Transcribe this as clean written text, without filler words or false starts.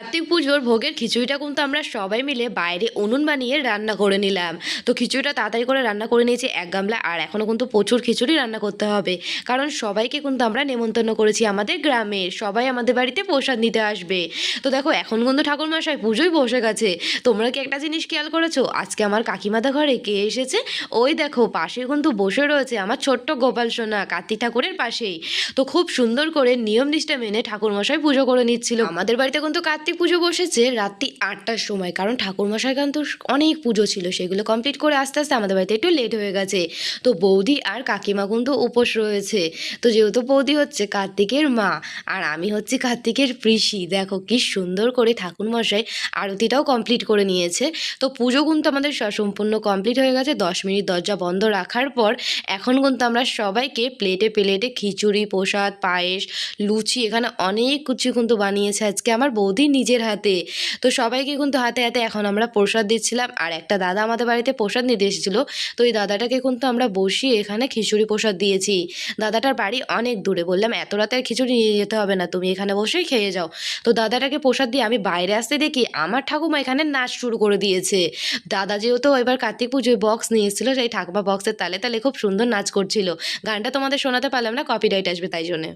কার্তিক পুজোর ভোগের খিচুড়িটা কিন্তু আমরা সবাই মিলে বাইরে উনুন বানিয়ে রান্না করে নিলাম। তো খিচুড়িটা তাড়াতাড়ি করে রান্না করে নিয়েছি এক গামলা, আর এখনও কিন্তু প্রচুর খিচুড়ি রান্না করতে হবে, কারণ সবাইকে কিন্তু আমরা নেমন্তন্ন করেছি আমাদের গ্রামের, সবাই আমাদের বাড়িতে প্রসাদ নিতে আসবে। তো দেখো এখন কিন্তু ঠাকুরমশাই পুজোয় বসে গেছে। তোমরা কি একটা জিনিস খেয়াল করেছো, আজকে আমার কাকিমাদা ঘরে কে এসেছে? ওই দেখো পাশে কিন্তু বসে রয়েছে আমার ছোট্ট গোপাল সোনা, কার্তিক ঠাকুরের পাশেই। তো খুব সুন্দর করে নিয়ম নিষ্ঠা মেনে ঠাকুরমশাই পুজো করে নিচ্ছিল। আমাদের বাড়িতে কিন্তু কার্তিক পুজো বসেছে রাত্রি ৮টার সময়, কারণ ঠাকুরমশাই কিন্তু অনেক পুজো ছিল, সেগুলো কমপ্লিট করে আস্তে আস্তে আমাদের বাড়িতে একটু লেট হয়ে গেছে। তো বৌদি আর কাকিমা কিন্তু উপোস রয়েছে। তো যেহেতু বৌদি হচ্ছে কার্তিকের মা আর আমি হচ্ছি কার্তিকের পিসি, দেখো কি সুন্দর করে ঠাকুরমশাই আরতিটাও কমপ্লিট করে নিয়েছে। তো পুজো কিন্তু আমাদের সম্পূর্ণ কমপ্লিট হয়ে গেছে। 10 মিনিট দরজা বন্ধ রাখার পর এখন কিন্তু আমরা সবাইকে প্লেটে প্লেটে খিচুড়ি, প্রসাদ, পায়েস, লুচি, এখানে অনেক কিছু কিন্তু বানিয়েছে আজকে আমার বৌদি নিজের হাতে। তো সবাইকে কিন্তু হাতে হাতে এখন আমরা প্রসাদ দিচ্ছিলাম। আর একটা দাদা আমাদের বাড়িতে প্রসাদ নিতে এসেছিলো, তো এই দাদাটাকে কিন্তু আমরা বসিয়ে এখানে খিচুড়ি প্রসাদ দিয়েছি। দাদাটার বাড়ি অনেক দূরে, বললাম এত রাতে আর খিচুড়ি নিয়ে যেতে হবে না, তুমি এখানে বসেই খেয়ে যাও। তো দাদাটাকে প্রসাদ দিয়ে আমি বাইরে আসতে দেখি আমার ঠাকুমা এখানে নাচ শুরু করে দিয়েছে। দাদা যেহেতু এবার কার্তিক পুজোয় বক্স নিয়ে এসেছিলো, সেই ঠাকুমা বক্সের তালে তালে খুব সুন্দর নাচ করছিল। গানটা তোমাদের শোনাতে পারলাম না, কপিরাইট আসবে তাই জন্যে।